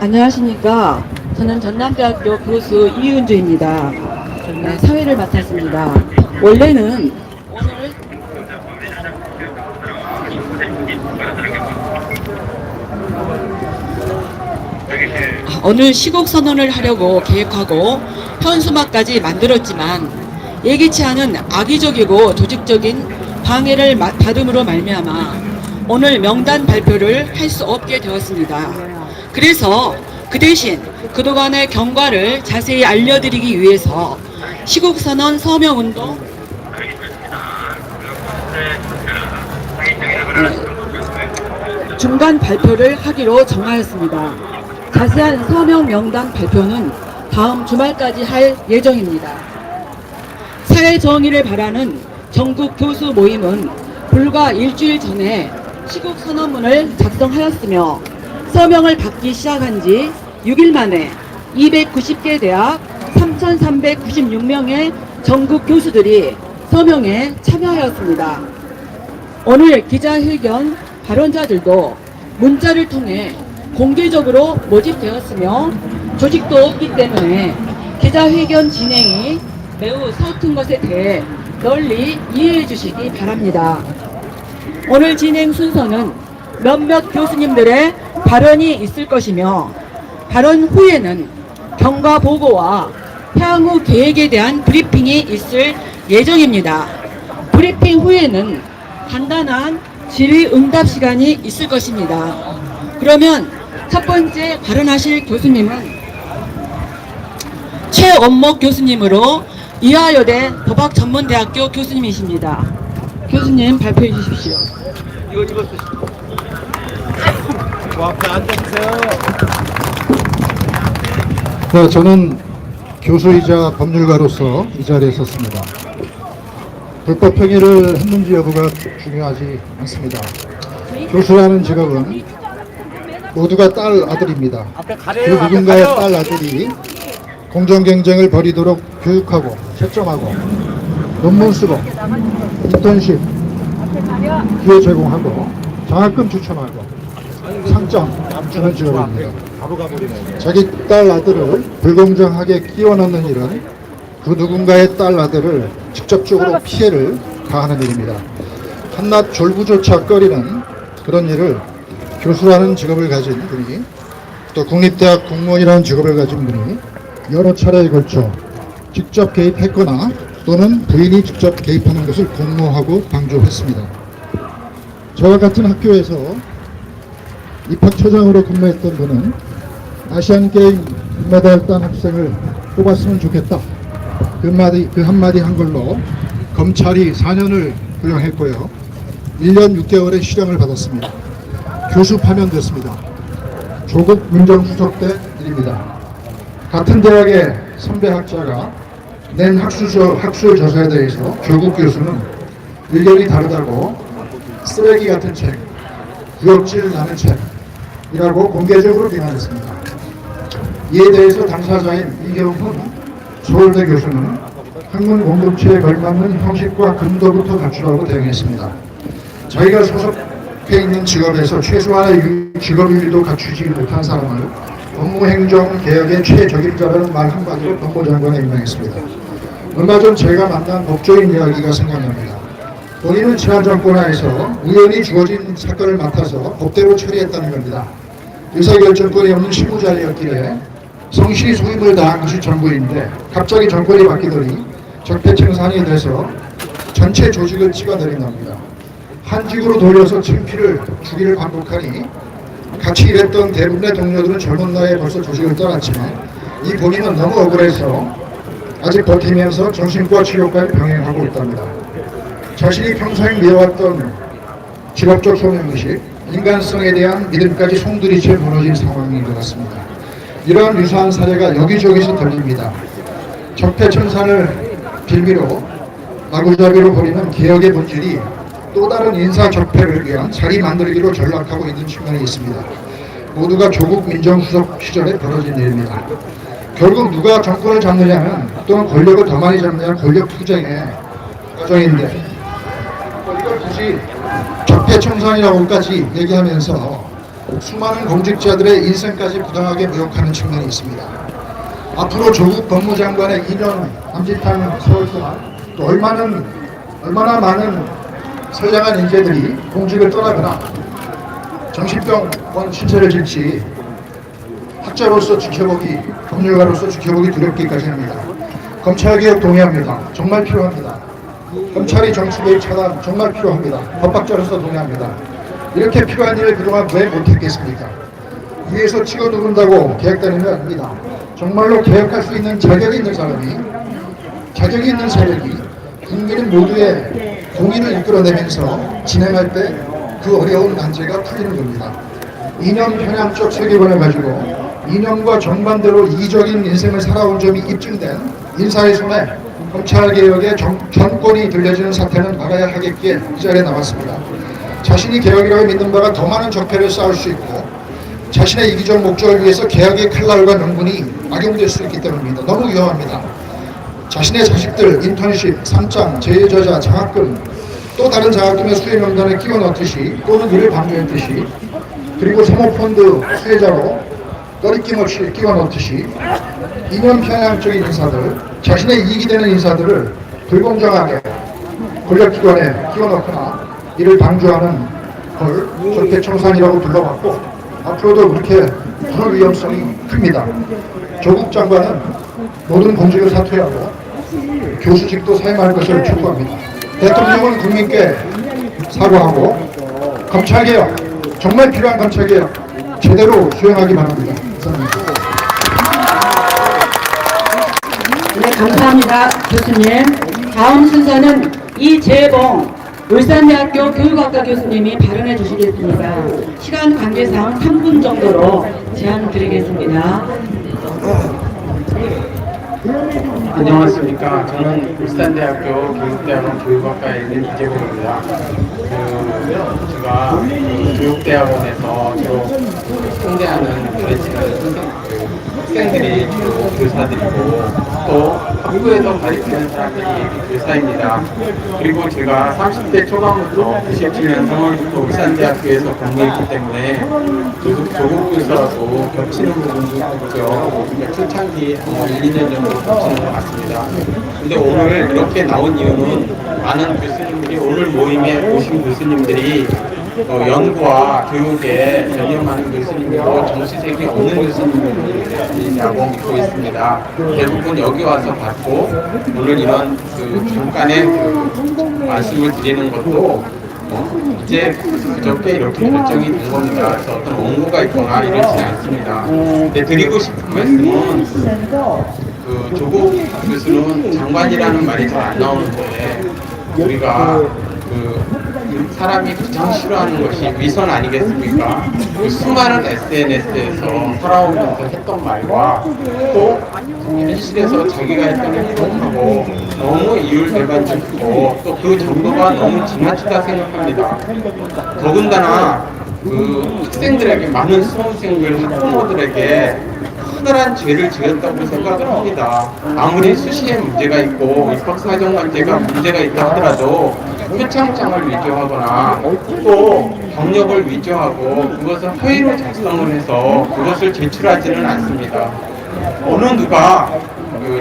안녕하십니까. 저는 전남대학교 교수 이은주입니다. 네, 사회를 맡았습니다. 원래는 오늘 시국 선언을 하려고 계획하고 현수막까지 만들었지만 예기치 않은 악의적이고 조직적인 방해를 받음으로 말미암아 오늘 명단 발표를 할 수 없게 되었습니다. 그래서 그 대신 그동안의 경과를 자세히 알려드리기 위해서 시국선언 서명운동 중간 발표를 하기로 정하였습니다. 자세한 서명 명단 발표는 다음 주말까지 할 예정입니다. 사회정의를 바라는 전국 교수 모임은 불과 일주일 전에 시국선언문을 작성하였으며 서명을 받기 시작한 지 6일 만에 290개 대학 3,396명의 전국 교수들이 서명에 참여하였습니다. 오늘 기자회견 발언자들도 문자를 통해 공개적으로 모집되었으며 조직도 없기 때문에 기자회견 진행이 매우 서툰 것에 대해 널리 이해해 주시기 바랍니다. 오늘 진행 순서는 몇몇 교수님들의 발언이 있을 것이며 발언 후에는 경과 보고와 향후 계획에 대한 브리핑이 있을 예정입니다. 브리핑 후에는 간단한 질의응답 시간이 있을 것입니다. 그러면 첫 번째 발언하실 교수님은 최원목 교수님으로 이화여대 법학전문대학교 교수님이십니다. 교수님 발표해 주십시오. 이거 쓰시고. 앞에 앉아주세요. 네, 저는 교수이자 법률가로서 이 자리에 섰습니다. 불법 행위를 했는지 여부가 중요하지 않습니다. 교수라는 직업은 모두가 딸 아들입니다. 그 누군가의 딸 아들이 공정 경쟁을 벌이도록 교육하고 채점하고 논문 쓰고 인턴십 기회 제공하고 장학금 추천하고 상장 주는 직업입니다. 자기 딸 아들을 불공정하게 끼워 넣는 일은 그 누군가의 딸 아들을 직접적으로 피해를 가하는 일입니다. 한낱 졸부조차 꺼리는 그런 일을 교수라는 직업을 가진 분이 또 국립대학 공무원이라는 직업을 가진 분이 여러 차례에 걸쳐 직접 개입했거나 또는 부인이 직접 개입하는 것을 공모하고 방조했습니다. 저와 같은 학교에서 입학처장으로 근무했던 분은 아시안게임 금메달 딴 학생을 뽑았으면 좋겠다. 그 한마디 한 걸로 검찰이 4년을 구형했고요. 1년 6개월의 실형을 받았습니다. 교수 파면됐습니다. 조국 민정수석 때 일입니다. 같은 대학의 선배 학자가 낸 학술 저서에 대해서 조국 교수는 의견이 다르다고 쓰레기 같은 책, 구역질 나는 책이라고 공개적으로 비난했습니다. 이에 대해서 당사자인 이경훈 서울대 교수는 학문 공동체에 걸맞는 형식과 근도부터 갖추라고 대응했습니다. 자기가 소속해 있는 직업에서 최소한의 직업윤리도 갖추지 못한 사람을 업무행정개혁의 최적임자라는 말 한마디로 법무장관에 임명했습니다. 얼마 전 제가 만난 법조인 이야기가 생각납니다. 본인은 지난 정권하에서 우연히 주어진 사건을 맡아서 법대로 처리했다는 겁니다. 의사결정권이 없는 실무자리였기에 성실히 소임을 다한 것이 전부인데 갑자기 정권이 바뀌더니 적폐청산이 돼서 전체 조직을 찍어내린 겁니다. 한직으로 돌려서 친필을 주기를 반복하니 같이 일했던 대부분의 동료들은 젊은 나이에 벌써 조직을 떠났지만 이 본인은 너무 억울해서 아직 버티면서 정신과 치료까지 병행하고 있답니다. 자신이 평생 미워왔던 직업적 소명의식, 인간성에 대한 믿음까지 송두리째 무너진 상황인 것 같습니다. 이러한 유사한 사례가 여기저기서 들립니다. 적폐청산을 빌미로 마구잡이로 벌이는 개혁의 본질이 또 다른 인사적폐를 위한 자리 만들기로 전락하고 있는 측면이 있습니다. 모두가 조국 민정수석 시절에 벌어진 일입니다. 결국 누가 정권을 잡느냐는 또는 권력을 더 많이 잡느냐는 권력 투쟁의 과정인데 이걸 굳이 적폐청산이라고까지 얘기하면서 수많은 공직자들의 인생까지 부당하게 모욕하는 측면이 있습니다. 앞으로 조국 법무장관의 2년 남짓한 세월 동안 또 얼마나 많은 선량한 인재들이 공직을 떠나거나 정신병원 신세를 질지 학자로서 지켜보기, 법률가로서 지켜보기 두렵기까지 합니다. 검찰개혁 동의합니다. 정말 필요합니다. 검찰이 정치개혁 차단 정말 필요합니다. 법학자로서 동의합니다. 이렇게 필요한 일을 그동안 왜 못했겠습니까? 위에서 치고 누른다고 개혁되는 게 아닙니다. 정말로 개혁할 수 있는 자격이 있는 사람이, 자격이 있는 세력이 국민 모두의 공의를 이끌어내면서 진행할 때 그 어려운 난제가 풀리는 겁니다. 이념 편향적 세계관을 가지고 이념과 정반대로 이기적인 인생을 살아온 점이 입증된 인사의 손에 검찰개혁의 전권이 들려지는 사태는 막아야 하겠기에 이 자리에 나왔습니다. 자신이 개혁이라고 믿는 바가 더 많은 적폐를 쌓을 수 있고 자신의 이기적 목적을 위해서 개혁의 칼날과 명분이 악용될 수 있기 때문입니다. 너무 위험합니다. 자신의 자식들 인턴십, 상장, 제저자, 장학금 또 다른 장학금의 수혜 명단에 끼워 넣듯이 또는 이를 방조했듯이 그리고 사모펀드 수혜자로 꺼리낌 없이 끼워 넣듯이 이념 편향적인 인사들, 자신의 이익이 되는 인사들을 불공정하게 권력기관에 끼워 넣거나 이를 방조하는 걸 적폐청산이라고 불러봤고 앞으로도 그렇게 그럴 위험성이 큽니다. 조국 장관은 모든 공직을 사퇴하고 교수직도 사임할 것을 촉구합니다. 대통령은 국민께 사과하고 검찰개혁, 정말 필요한 검찰개혁 제대로 수행하기 바랍니다. 감사합니다. 네, 감사합니다. 교수님. 다음 순서는 이재봉 울산대학교 교육학과 교수님이 발언해 주시겠습니다. 시간 관계상 3분 정도로 제안 드리겠습니다. 안녕하십니까. 저는 울산대학교 교육대학원 교육학과에 있는 이재봉입니다. 제가 교육대학원에서 주로 상대하는 학생들이 주로 교사들이고 또 학부에서 가르치는 사람들이 교사입니다. 그리고 제가 30대 초반부터 97년 3월부터 울산대학교에서 근무했기 때문에 조국 교수하고 겹치는 부분도 있죠. 초창기 1, 2년 정도 겹치는 것 같습니다. 근데 오늘 이렇게 나온 이유는 많은 교수님들이 오늘 모임에 오신 교수님들이 연구와 교육에 전념 많은 교수님이고 정치색이 없는 교수님이라고 믿고 있습니다. 대부분 여기 와서 받고 오늘 이런 잠깐의 말씀을 드리는 것도 이제 그저께 이렇게 결정이 된 겁니다. 그래서 어떤 원고가 있거나 이러지 않습니다. 근데 드리고 싶은 말씀은 조국 교수는 장관이라는 말이 잘 안 나오는데 우리가 사람이 가장 싫어하는 것이 위선 아니겠습니까? 수많은 SNS에서 살아오면서 했던 말과 또 현실에서 자기가 했던 행동하고 너무 이율배반적이고 또 그 정도가 너무 지나치다 생각합니다. 더군다나 학생들에게 많은 수험생들, 학부모들에게 커다란 죄를 지었다고 생각을 합니다. 아무리 수시에 문제가 있고 입학사정 문제가 있다 하더라도 표창장을 위조하거나 또 경력을 위조하고 그것을 허위로 작성을 해서 그것을 제출하지는 않습니다. 어느 누가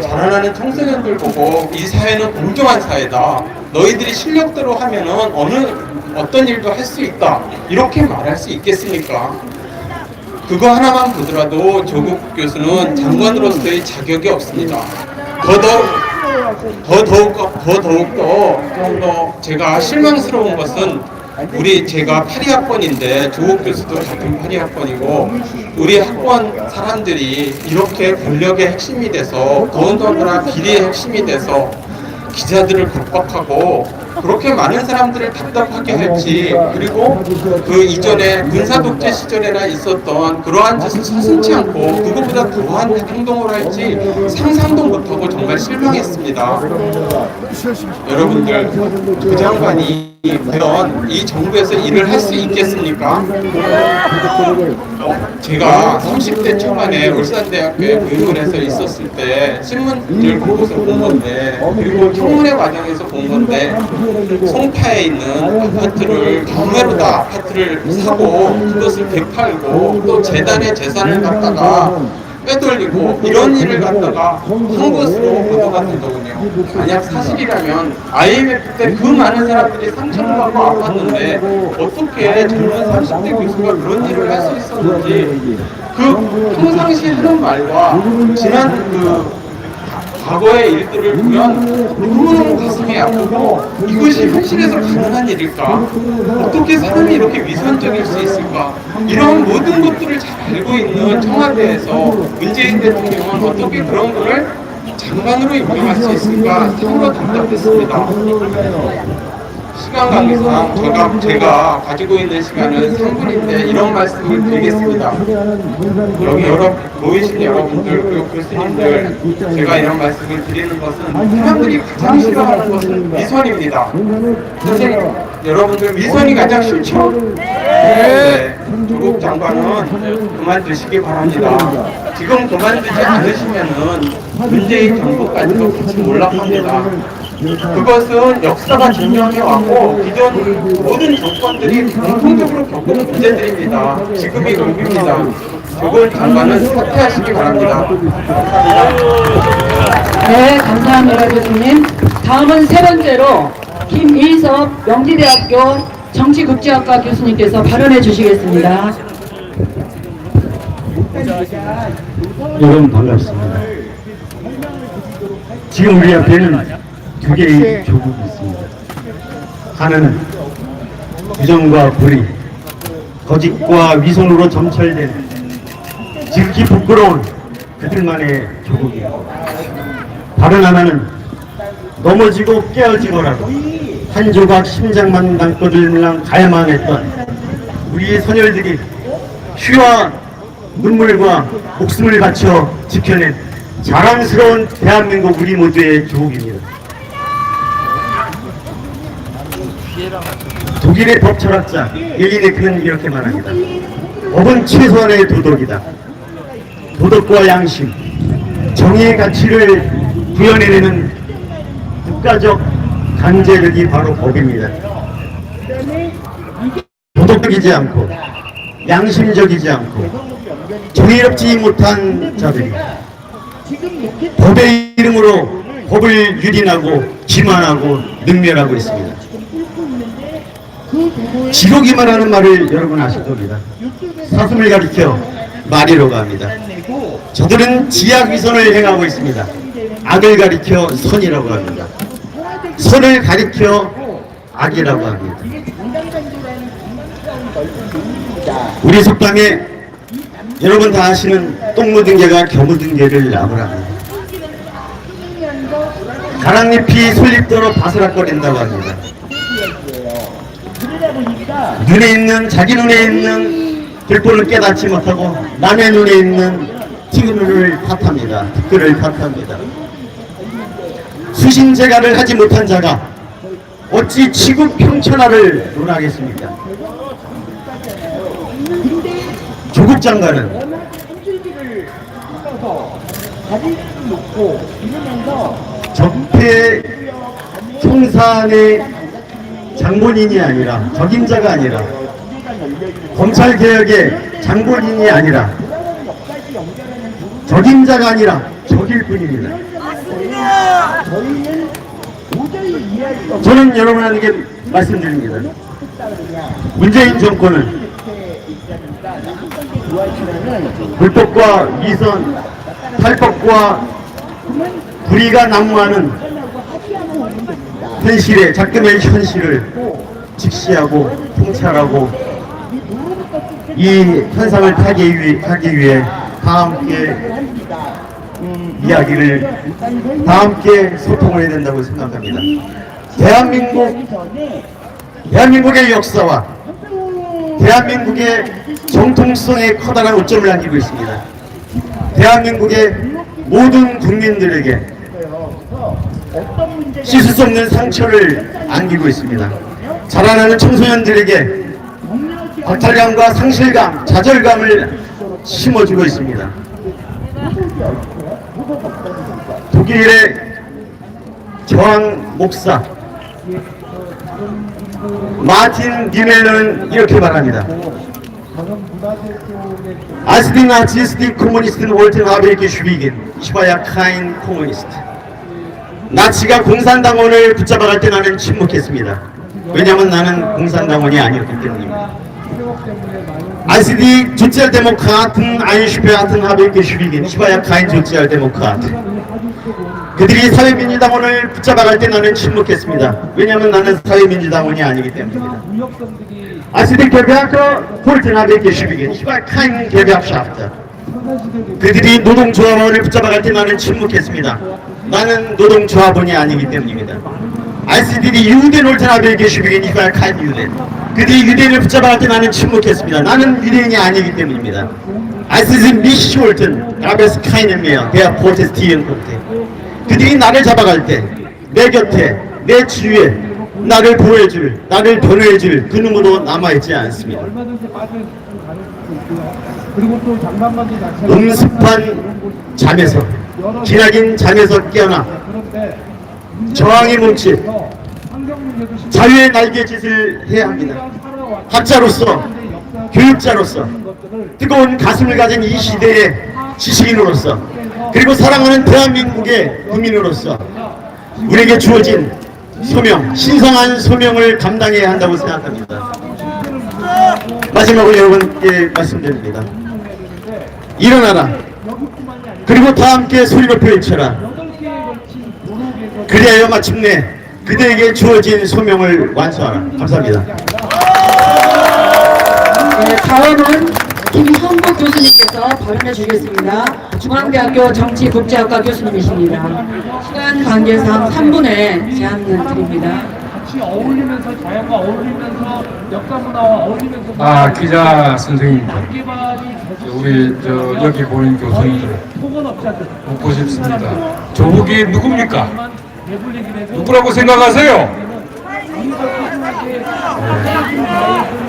자라나는 청소년들 보고 이 사회는 공정한 사회다. 너희들이 실력대로 하면은 어떤 일도 할 수 있다. 이렇게 말할 수 있겠습니까? 그거 하나만 보더라도 조국 교수는 장관으로서의 자격이 없습니다. 더더욱더 좀 더 제가 실망스러운 것은 제가 82학번인데 조국 교수도 같은 82학번이고 우리 학번 사람들이 이렇게 권력의 핵심이 돼서 더군다나 비리의 핵심이 돼서 기자들을 겁박하고 그렇게 많은 사람들을 답답하게 할지 그리고 그 이전에 군사독재 시절에나 있었던 그러한 짓을 서슴지 않고 그것보다 더한 행동을 할지 상상도 못하고 정말 실망했습니다. 여러분들 그 장관이 과연 이 정부에서 일을 할 수 있겠습니까? 제가 30대 초반에 울산대학교에 교육을 해서 있었을 때 신문을 보고서 본 건데, 그리고 청문회 과정에서 본 건데, 송파에 있는 아파트를 경매로 다 아파트를 사고 그것을 되팔고 또 재단의 재산을 갖다가 빼돌리고 이런 일을 갖다가 한 것으로 보도가 되더군요. 만약 사실이라면 IMF 때 그 많은 사람들이 상처를 받고 아팠는데 어떻게 젊은 30대 교수가 그런 일을 할 수 있었는지, 그 평상시 하는 말과 지난 과거의 일들을 보면 너무너무 가슴이 아프고, 이것이 현실에서 가능한 일일까? 어떻게 사람이 이렇게 위선적일 수 있을까? 이런 모든 것들을 잘 알고 있는 청와대에서 문재인 대통령은 어떻게 그런 거를 장관으로 임명할 수 있을까? 참으로 답답했습니다. 시간 관계상 제가 가지고 있는 시간은 3분인데 이런 말씀을 드리겠습니다. 여기 모이신 여러분들, 그리고 교수님들, 제가 이런 말씀을 드리는 것은 사람들이 가장 싫어하는 것은 위선입니다. 선생님, 여러분들 위선이 가장 싫죠? 네. 조국 장관은 그만두시기 바랍니다. 지금 그만두지 않으시면은 문재인 정부까지도 같이 몰락합니다. 그것은 역사가 증명해 왔고, 기존 모든 정권들이 공통적으로 겪은 문제들입니다. 지금이 의미입니다. 조국 장관은 사퇴하시기 바랍니다. 네, 감사합니다, 교수님. 다음은 세 번째로 김일섭 명지대학교 정치국제학과 교수님께서 발언해 주시겠습니다. 여러분 반갑습니다. 지금 우리 앞에는 두 개의 조국이 있습니다. 하나는 부정과 불의, 거짓과 위선으로 점철된 지극히 부끄러운 그들만의 조국이고, 다른 하나는 넘어지고 깨어지고라도 한 조각 심장만 담고들랑 갈망했던 우리의 선열들이 피와 눈물과 목숨을 바쳐 지켜낸 자랑스러운 대한민국 우리 모두의 조국입니다. 독일의 법철학자 엘리네크는 이렇게 말합니다. 법은 최소한의 도덕이다. 도덕과 양심, 정의의 가치를 구현해내는 국가적 강제력이 바로 법입니다. 도덕적이지 않고 양심적이지 않고 정의롭지 못한 자들이 법의 이름으로 법을 유린하고 기만하고 능멸하고 있습니다. 지록이 말하는 말을 여러분 아실 겁니다. 사슴을 가리켜 말이라고 합니다. 저들은 지약위선을 행하고 있습니다. 악을 가리켜 선이라고 합니다. 선을 가리켜 악이라고 합니다. 우리 속담에 여러분 다 아시는 똥 묻은 개가 겨 묻은 개를 나무랍니다. 가랑잎이 솔잎도록 바스락거린다고 합니다. 자기 눈에 있는 들보를 깨닫지 못하고 남의 눈에 있는 티눈을 탓합니다. 댓글을 탓합니다. 수신제가를 하지 못한 자가 어찌 치국 평천하를 논하겠습니까? 조국 장관은 적폐 청산의 장본인이 아니라 적임자가 아니라 검찰개혁의 장본인이 아니라 적임자가 아니라 적일 뿐입니다. 저는 여러분에게 말씀드립니다. 문재인 정권은 불법과 위선, 탈법과 불의가 난무하는 현실에 작금의 현실을 직시하고 통찰하고 이 현상을 타기 위해 다 함께 이야기를 다 함께 소통을 해야 된다고 생각합니다. 대한민국의 역사와 대한민국의 정통성에 커다란 오점을 남기고 있습니다. 대한민국의 모든 국민들에게 씻을 수 없는 상처를 안기고 있습니다. 자라나는 청소년들에게 박탈감과 상실감, 좌절감을 심어주고 있습니다. 독일의 저항 목사 마틴 니멜은 이렇게 말합니다. Als die Narzissten Kommunisten wollten, habe ich geschwiegen. Ich war ja kein Kommunist. 나치가 공산당원을 붙잡아갈 때 나는 침묵했습니다. 왜냐하면 나는 공산당원이 아니었기 때문입니다. Als die Sozialdemokraten einsperrten, habe ich geschwiegen. Ich war ja kein Sozialdemokrat. 그들이 사회민주당원을 붙잡아갈 때 나는 침묵했습니다. 왜냐하면 나는 사회민주당원이 아니기 때문입니다. Als die Gewerke wollten, habe ich geschwiegen. Ich war kein Gewerkschafter. 그들이 노동조합원을 붙잡아갈 때 나는 침묵했습니다. 나는 노동조합원이 아니기 때문입니다. Als die Juden wollten, habe ich geschwiegen. Ich war kein Jude. 그들이 유대인을 붙잡아갈 때 나는 침묵했습니다. 나는 유대인이 아니기 때문입니다. Als sie mich wollten, gab es keinen mehr, der protestieren konnte. 그들이 나를 잡아갈 때 내 곁에, 내 주위에 나를 보호해줄, 나를 변호해줄 그 누구도 남아있지 않습니다. 음습한 잠에서, 기나긴 잠에서 깨어나 저항의 몸짓, 자유의 날개짓을 해야 합니다. 학자로서, 교육자로서, 뜨거운 가슴을 가진 이 시대의 지식인으로서, 그리고 사랑하는 대한민국의 국민으로서 우리에게 주어진 소명, 신성한 소명을 감당해야 한다고 생각합니다. 마지막으로 여러분께 말씀드립니다. 일어나라. 그리고 다 함께 소리 높여 외쳐라. 그리하여 마침내 그대에게 주어진 소명을 완수하라. 감사합니다. 네, 다음은 김형국 교수님께서 발언해 주겠습니다. 중앙대학교 정치국제학과 교수님이십니다. 시간 관계상 3분의 제한을 드립니다. 같이 어울리면서 자연과 어울리면서 역사 문화와 어울리면서 기자 선생님들, 우리 여기 보는 교수님들 속은 없지 않듯 묻고 싶습니다. 조국이 누굽니까? 누구라고 생각하세요?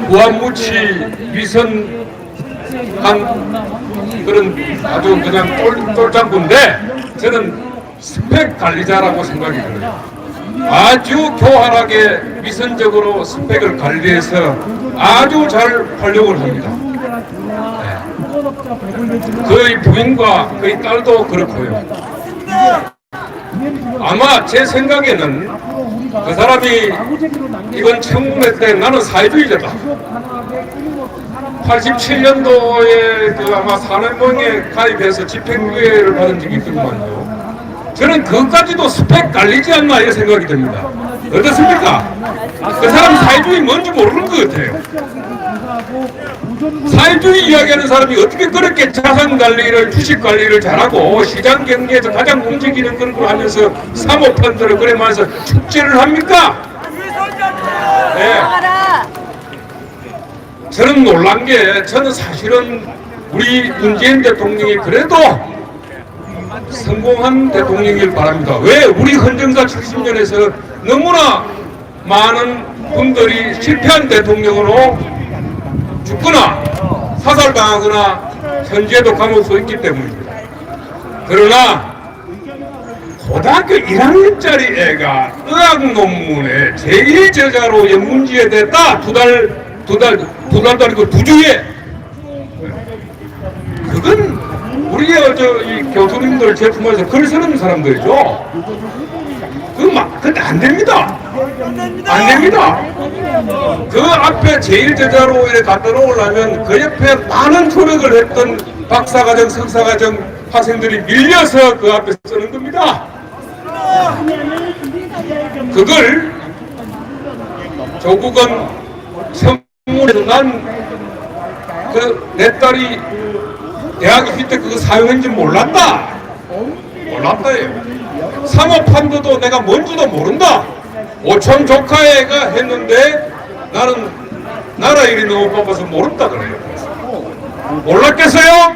무한무치 위선한 그런 아주 그냥 똘짱꾼데 저는 스펙 관리자라고 생각이 들어요. 아주 교활하게 위선적으로 스펙을 관리해서 아주 잘 활용을 합니다. 네. 그의 부인과 그의 딸도 그렇고요. 아마 제 생각에는 그 사람이 이번 청문회 때 나는 사회주의자다. 87년도에 그 아마 산업명에 가입해서 집행유예를 받은 적이 있더만요. 저는 그것까지도 스펙 깔리지 않나 이런 생각이 듭니다. 어떻습니까? 그 사람 사회주의 뭔지 모르는 것 같아요. 사회주의 이야기하는 사람이 어떻게 그렇게 자산 관리를, 주식 관리를 잘하고 시장 경제에서 가장 움직이는 그런 걸 하면서 사모펀드를 그래면서 축제를 합니까? 네. 저는 놀란 게 저는 사실은 우리 문재인 대통령이 그래도 성공한 대통령이길 바랍니다. 왜? 우리 헌정사 70년에서 너무나 많은 분들이 실패한 대통령으로 죽거나 사살당하거나 현재도 감옥에 서 있기 때문입니다. 그러나 고등학교 1학년짜리 애가 의학 논문에 제1저자로 연문지에 됐다. 두 달도 아니고 2주에. 그건 우리의 이 교수님들 제품에서 글 쓰는 사람들이죠. 근데 안 됩니다. 안 됩니다. 그 앞에 제1저자로 이렇게 갖다 놓으려면 그 옆에 많은 조력을 했던 박사과정, 석사과정 학생들이 밀려서 그 앞에 쓰는 겁니다. 그걸 조국은 청문회에서 내 딸이 대학 입시 때 그거 사용했는지 몰랐다. 몰랐다예요. 사모펀드도 내가 뭔지도 모른다. 오촌 조카애가 했는데 나는 나라 일이 너무 바빠서 모른다 그래요. 몰랐겠어요?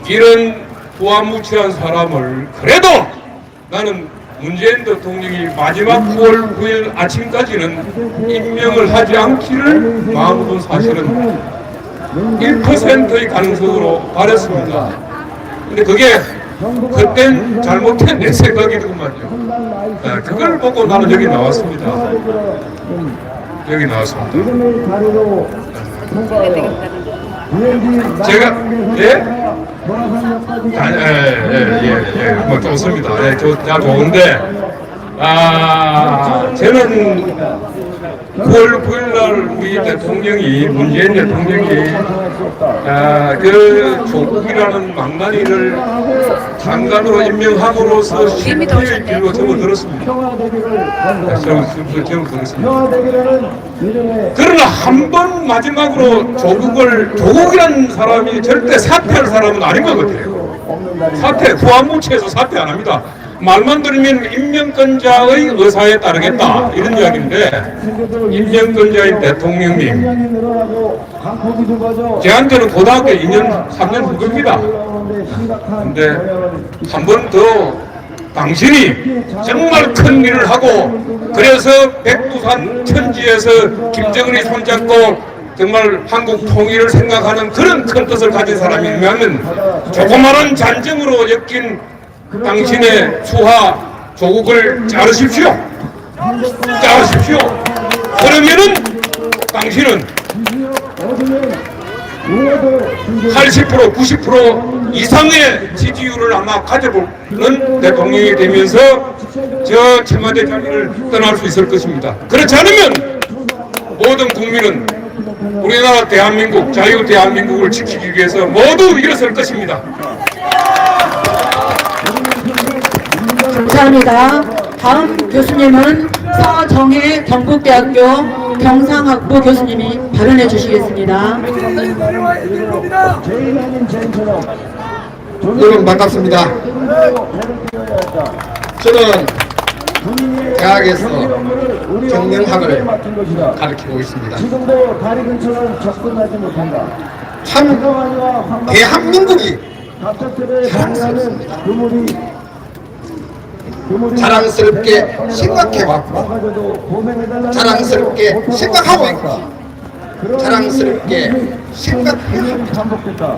이런 무한무치한 사람을 그래도 나는 문재인 대통령이 마지막 9월 9일 아침까지는 임명을 하지 않기를 마음으로 사실은 1%의 가능성으로 바랬습니다. 근데 그게 그땐 잘못된 내 생각이더구만요. 그걸 보고 나는 여기 나왔습니다. 여기 나왔습니다. 제가 뭐 좋습니다. 좋은데 저는 9월 9일날 우리 대통령이 문재인 대통령이 그 조국이라는 망나니를 장관으로 임명함으로써 실패의 길로 접어들었습니다. 그러나 한 번 마지막으로 조국이라는 사람이 절대 사퇴할 사람은 아닌 것 같아요. 후한무치에서 사퇴 안 합니다. 말만 들으면 임명권자의 의사에 따르겠다 이런 이야기인데, 임명권자인 대통령님, 제한테는 고등학교 2년 3년 후입니다. 근데 한 번 더 당신이 정말 큰 일을 하고, 그래서 백두산 천지에서 김정은이 손잡고 정말 한국 통일을 생각하는 그런 큰 뜻을 가진 사람이면 조그마한 잔정으로 엮인 당신의 수하 조국을 자르십시오. 그러면은 당신은 80% 90% 이상의 지지율을 아마 가져보는 대통령이 되면서 저 청와대 자리를 떠날 수 있을 것입니다. 그렇지 않으면 모든 국민은 우리나라 대한민국, 자유 대한민국을 지키기 위해서 모두 일어설 것입니다. 감사합니다. 다음 교수님은 서정혜 경북대학교 경상학부 교수님이 발언해 주시겠습니다. 여러분 반갑습니다. 저는 대학에서 경영학을 가르치고 있습니다. 지금도 다리 근처는 접근하지 못한다. 참 대한민국이 자랑스럽습니다. 자랑스럽게 생각해왔고, 자랑스럽게 생각하고 있고, 자랑스럽게 생각합니다.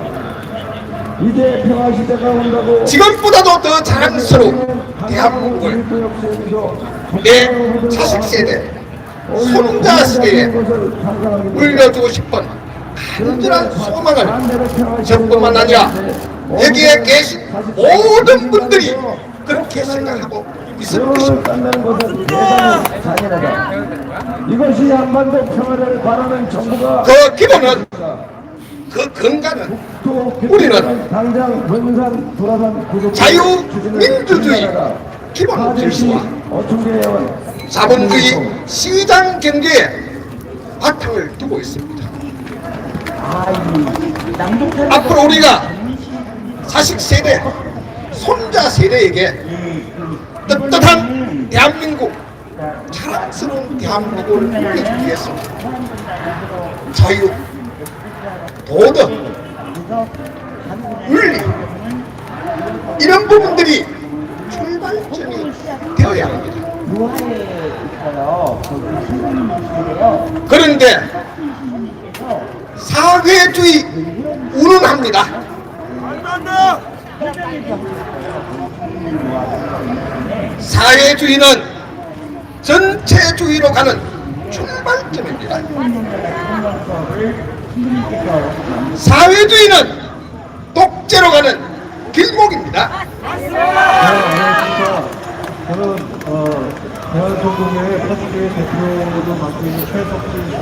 이제 평화시대가 온다고 지금보다도 더 자랑스러운 대한민국을 내 자식 세대, 손자 세대에 물려주고 싶은 간절한 소망을 저뿐만 아니라 여기에 계신 모든 분들이 그렇게 생각하고 있을 것입니다. 이것이 한반도 평화를 바라는 정부가 그 기본은, 그 근간은 우리는 당장 원산 돌아선 자유민주주의 기본 질서와 자본주의 시장 경제에 바탕을 두고 있습니다. 앞으로 우리가 자식 세대, 손자 세대에게 떳떳한 대한민국, 자랑스러운 대한민국을 누리기 위해서 자유, 도덕, 윤리, 이런 부분들이 출발점이 되어야 합니다. 그런데 사회주의 운운합니다. 사회주의는 전체주의로 가는 출발점입니다. 사회주의는 독재로 가는 길목입니다.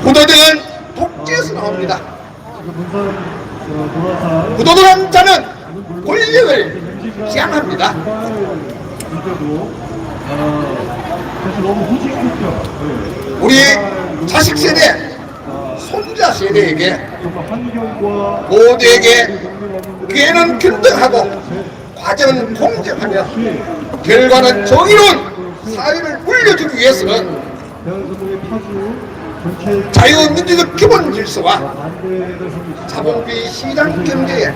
구도들은 독재에서 나옵니다. 구도들한 자는 권력을 지향합니다. 우리 자식 세대, 손자 세대에게 모두에게 기회는 균등하고 과정은 공정하며 결과는 정의로운 사회를 물려주기 위해서는 자유민주적 기본 질서와 자본주의 시장 경제에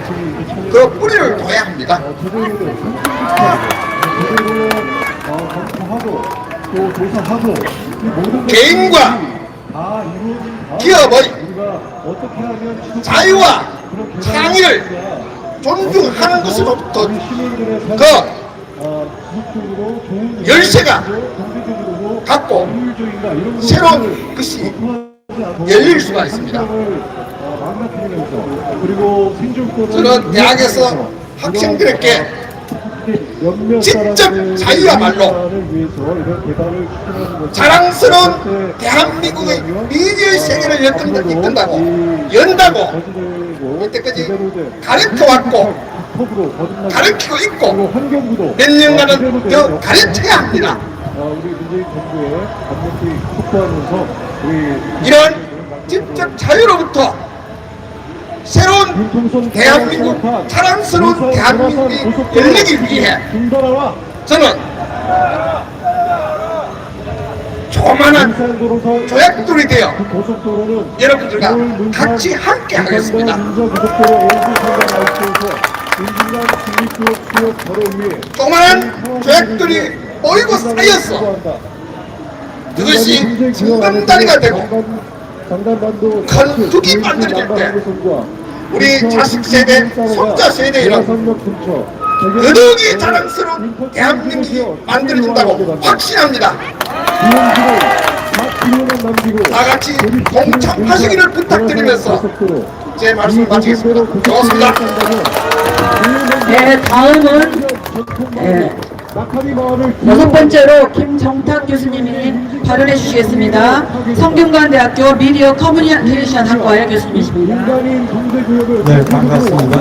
그 뿌리를 둬야 합니다. 검토하고 또 조사하고 이 모든 개인과 다 이루어진 다음에 기업의 우리가 어떻게 하면 지속 자유와 그런 창의를 개발을 존중하는 것으로부터 우리 시민들의 그 지속적으로 좋은 열쇠가 경제적으로도 갖고 효율적인가 이런 새로운 것이 열릴 수가 있습니다. 망가뜨리면서 그리고 생존권을 저는 대학에서 학생들에게 직접 자유야말로 자랑스러운 대한민국의 미래의 세계를 연다고 이때까지 가르쳐왔고 가르치고 있고 몇 년간은 더 가르쳐야 합니다. 우리 문재인 정부에 강력히 촉구하면서 우리 이런 직접 자유로부터 새로운 대한민국, 자랑스러운 대한민국이 열리기 위해 저는 조만한 조약돌이 되어 여러분들과 같이 함께 하겠습니다. 조만한 조약돌이 모이고 쌓여서 그것이 징검다리가 되고 큰 둑이 만들어질 때 우리 자식 세대, 손자 세대에는 더더욱이 자랑스러운 대한민국이 만들어진다고 확신합니다. 다 같이 동참하시기를 부탁드리면서 제 말씀 마치겠습니다. 고맙습니다. 네, 다음은 여섯 번째로 김정탁 교수님이 발언해 주시겠습니다. 성균관대학교 미디어 커뮤니케이션 학과의 교수님이십니다. 네, 반갑습니다.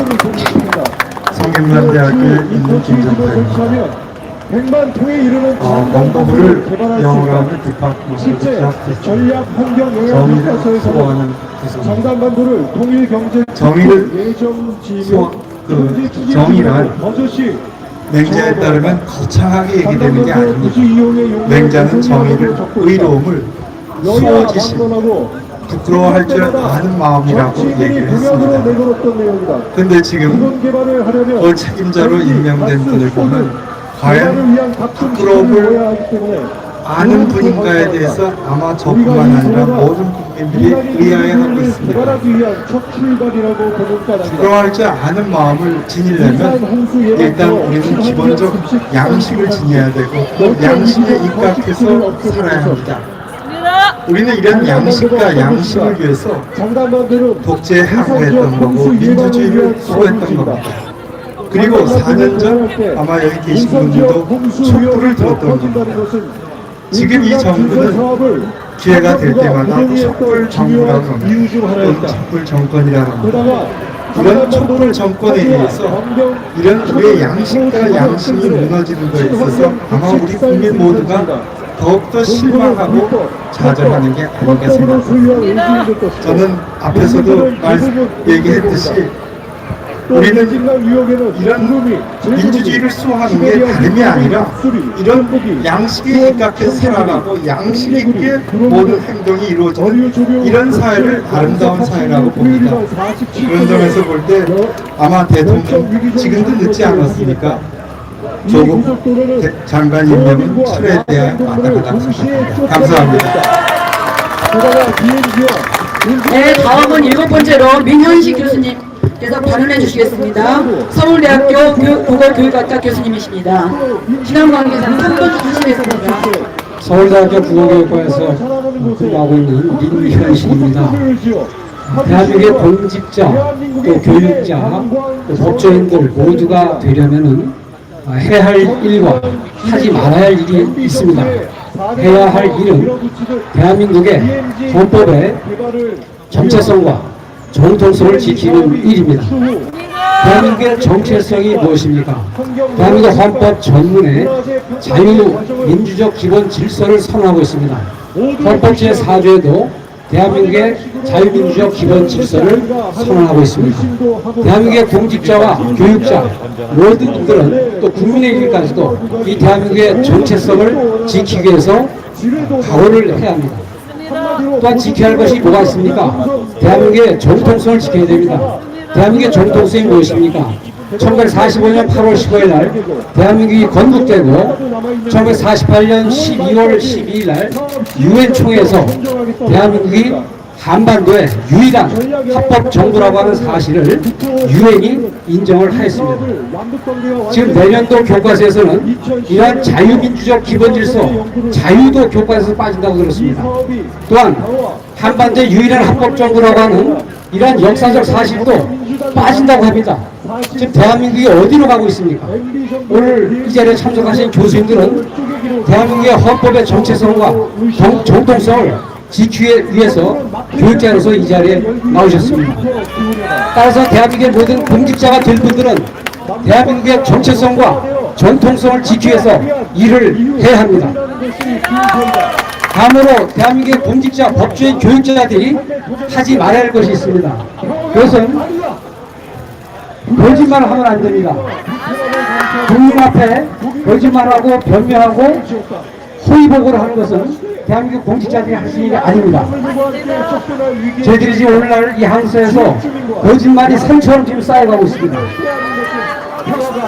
성균관대학교에 있는 김정탁입니다. 공부를 영어학을 뒷바꾸면서 시작했습니다. 정의를 수호하는 기술. 정의란 맹자에 따르면 거창하게 얘기되는 게 아닙니다. 맹자는 정의를, 의로움을 수호지심, 부끄러워할 줄 아는 마음이라고 얘기를 했습니다. 근데 지금 그걸 책임자로 임명된 분을 보면 과연 부끄러움을 아는 분인가에 대해서 아마 저뿐만 아니라 모든 국민들이 의아해하고 있습니다. 부끄러워할 줄 아는 마음을 지니려면 일단 우리는 기본적 양식을 지녀야 되고 또 양식에 입각해서 살아야 합니다. 우리는 이런 양식과 양심을 위해서 독재에 항거했던 거고 민주주의를 수호했던 겁니다. 그리고 4년 전 아마 여기 계신 분들도 촛불을 들었던 겁니다. 지금 이 정부는 기회가 될 때마다 촛불 정부라고 합니다. 또는 촛불 정권이라고 합니다. 이런 촛불 정권에 의해서 이런 우리의 양식과 양심이 무너지는 것에 있어서 아마 우리 국민 모두가 더욱더 실망하고 좌절하는 게 아닌가 생각합니다. 저는 앞에서도 얘기했듯이 우리는 이런 민주주의를 수호하는 게 다름이 아니라 이런 양식에 입각해서 살아가고 양식 있게 모든 행동이 이루어지는 이런 사회를 아름다운 사회라고 봅니다. 그런 점에서 볼 때 아마 대통령 지금도 늦지 않았습니까? 조국 장관 임명은 철회에 대한 마땅하다고 생각합니다. 감사합니다. 네, 다음은 일곱 번째로 민현식 교수님께서 발언해 주시겠습니다. 서울대학교 국어교육학과 교수님이십니다. 지난 관계자는 3번 하시겠습니다. 서울대학교 국어교육과에서 근무하고 있는 민현식입니다. 대한민국의 공직자, 또 교육자, 또 법조인들 모두가 되려면은 해야 할 일과 하지 말아야 할 일이 있습니다. 해야 할 일은 대한민국의 헌법의 정체성과 정통성을 지키는 일입니다. 대한민국의 정체성이 무엇입니까? 대한민국 헌법 전문에 자유민주적 기본 질서를 선언하고 있습니다. 헌법 제4조에도 대한민국의 자유민주적 기본 질서를 선언하고 있습니다. 대한민국의 공직자와 교육자 모든 분들은 또 국민의 일까지도 이 대한민국의 정체성을 지키기 위해서 각오를 해야 합니다. 또한 지켜야 할 것이 뭐가 있습니까? 대한민국의 정통성을 지켜야 됩니다. 대한민국의 정통성이 무엇입니까? 1945년 8월 15일 날 대한민국이 건국되고 1948년 12월 12일 날 유엔 총회에서 대한민국이 한반도의 유일한 합법 정부라고 하는 사실을 유엔이 인정을 하였습니다. 지금 내년도 교과서에서는 이러한 자유민주적 기본질서, 자유도 교과서에서 빠진다고 들었습니다. 또한 한반도의 유일한 합법 정부라고 하는 이러한 역사적 사실도 빠진다고 합니다. 지금 대한민국이 어디로 가고 있습니까? 오늘 이 자리에 참석하신 교수님들은 대한민국의 헌법의 정체성과 정통성을 지키기 위해서 교육자로서 이 자리에 나오셨습니다. 따라서 대한민국의 모든 공직자가 될 분들은 대한민국의 정체성과 정통성을 지키기 위해서 일을 해야 합니다. 다음으로 대한민국의 공직자, 법조인, 교육자들이 하지 말아야 할 것이 있습니다. 그것은 거짓말을 하면 안 됩니다. 국민 앞에 거짓말하고 변명하고 허위보고를 하는 것은 대한민국 공직자들이 할 수 있는 일이 아닙니다. 저희들이 지금 오늘날 이 항소에서 거짓말이 산처럼 지금 쌓여가고 있습니다.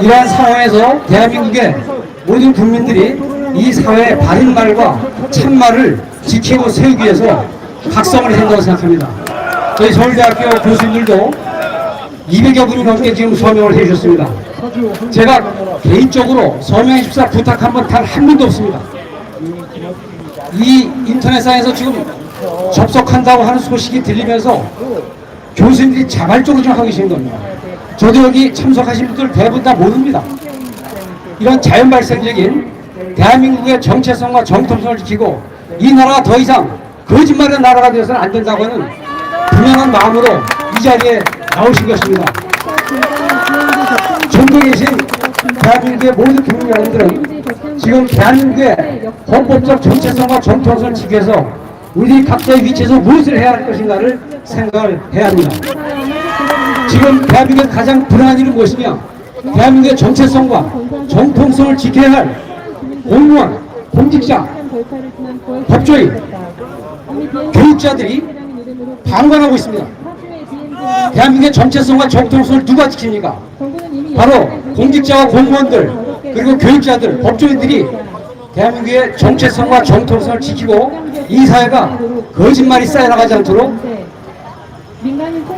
이러한 상황에서 대한민국의 모든 국민들이 이 사회의 바른 말과 참말을 지키고 세우기 위해서 각성을 해야 한다고 생각합니다. 저희 서울대학교 교수님들도 200여 분이 넘게 지금 서명을 해주셨습니다. 제가 개인적으로 서명입사 부탁한 번 단 한 번도 없습니다. 이 인터넷상에서 지금 접속한다고 하는 소식이 들리면서 교수님들이 자발적으로 좀 하고 계신 겁니다. 저도 여기 참석하신 분들 대부분 다 모릅니다. 이런 자연 발생적인 대한민국의 정체성과 정통성을 지키고 이 나라가 더 이상 거짓말의 나라가 되어서는 안 된다고 하는 분명한 마음으로 이 자리에 나오신 것입니다. 전국에 계신 대한민국의 모든 국민 여러분들은 지금 대한민국의 헌법적 정체성과 정통성을 지키기 위해서 우리 각자의 위치에서 무엇을 해야 할 것인가를 생각을 해야 합니다. 지금 대한민국의 가장 불안한 일은 무엇이냐? 대한민국의 정체성과 정통성을 지켜야 할 공무원, 공직자, 법조인, 교육자들이 방관하고 있습니다. 대한민국의 정체성과 정통성을 누가 지킵니까? 바로 공직자와 공무원들, 그리고 교육자들, 법조인들이 대한민국의 정체성과 정통성을 지키고 이 사회가 거짓말이 쌓여나가지 않도록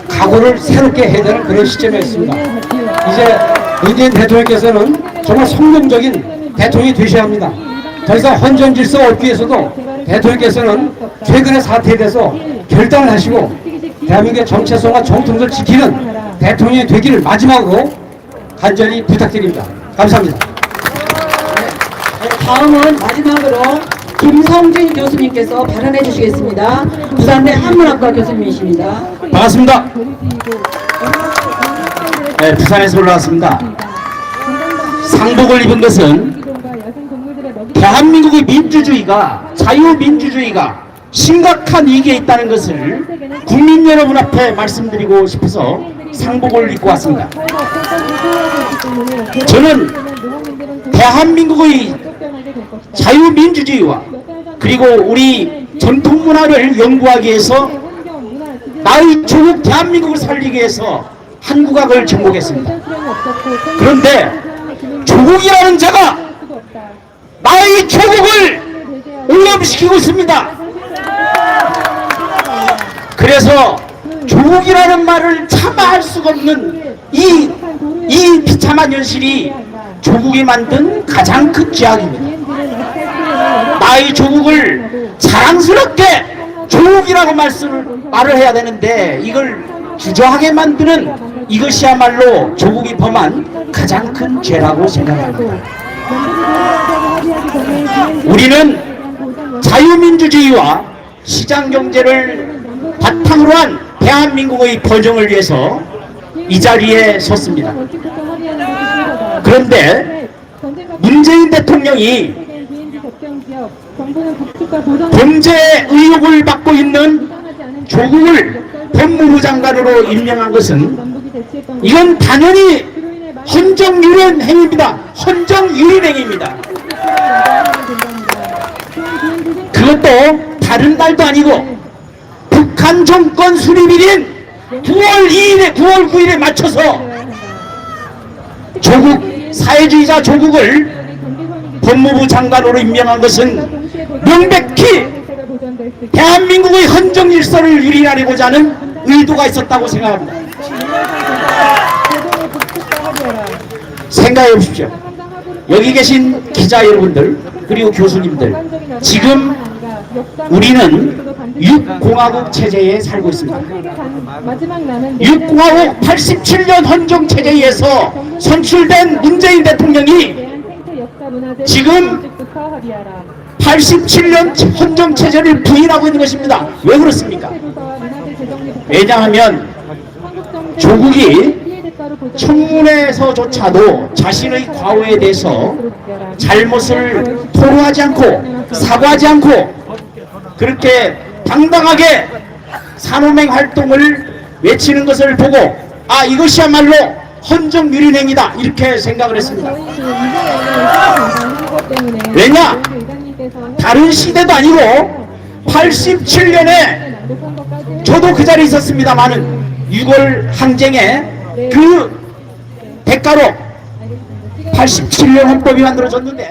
각오를 새롭게 해야 되는 그런 시점에 있습니다. 이제 문재인 대통령께서는 정말 성공적인 대통령이 되셔야 합니다. 더 이상 헌정 질서 얻기 위해서도 대통령께서는 최근의 사태에 대해서 결단을 하시고 대한민국의 정체성과 정통성을 지키는 대통령이 되기를 마지막으로 간절히 부탁드립니다. 감사합니다. 다음은 마지막으로 김성진 교수님께서 발언해 주시겠습니다. 부산대 한문학과 교수님이십니다. 반갑습니다. 네, 부산에서 올라왔습니다. 상복을 입은 것은 대한민국의 민주주의가, 자유민주주의가 심각한 위기에 있다는 것을 국민 여러분 앞에 말씀드리고 싶어서 상복을 입고 왔습니다. 저는 대한민국의 자유민주주의와 그리고 우리 전통문화를 연구하기 위해서 나의 조국 대한민국을 살리기 위해서 한국학을 전공했습니다. 그런데 조국이라는 자가 나의 조국을 오염시키고 있습니다. 그래서 조국이라는 말을 차마 할 수가 없는 이 비참한 현실이 조국이 만든 가장 큰 죄악입니다. 나의 조국을 자랑스럽게 조국이라고 말을 해야 되는데 이걸 주저하게 만드는 이것이야말로 조국이 범한 가장 큰 죄라고 생각합니다. 우리는 자유민주주의와 시장경제를 바탕으로 한 대한민국의 번영을 위해서 이 자리에 섰습니다. 그런데 문재인 대통령이 범죄 의혹을 받고 있는 조국을 법무부 장관으로 임명한 것은 이건 당연히 헌정유린 행위입니다. 헌정유린 행위입니다. 그것도 다른 날도 아니고 북한 정권 수립일인 9월 9일에 맞춰서 조국 사회주의자 조국을 법무부 장관으로 임명한 것은 명백히 대한민국의 헌정 질서를 유린하려고자 하는 의도가 있었다고 생각합니다. 생각해 보십시오. 여기 계신 기자 여러분들 그리고 교수님들, 지금 우리는 육공화국 체제에 살고 있습니다. 육공화국 87년 헌정 체제에 의해서 선출된 문재인 대통령이 지금 87년 헌정 체제를 부인하고 있는 것입니다. 왜 그렇습니까? 왜냐하면 조국이 청문회에서조차도 자신의 과오에 대해서 잘못을 토로하지 않고 사과하지 않고 그렇게 당당하게 산호맹 활동을 외치는 것을 보고 아, 이것이야말로 헌정 유린행위다 이렇게 생각을 했습니다. 왜냐? 다른 시대도 아니고 87년에 저도 그 자리에 있었습니다만은 6월 항쟁에 그 대가로 87년 헌법이 만들어졌는데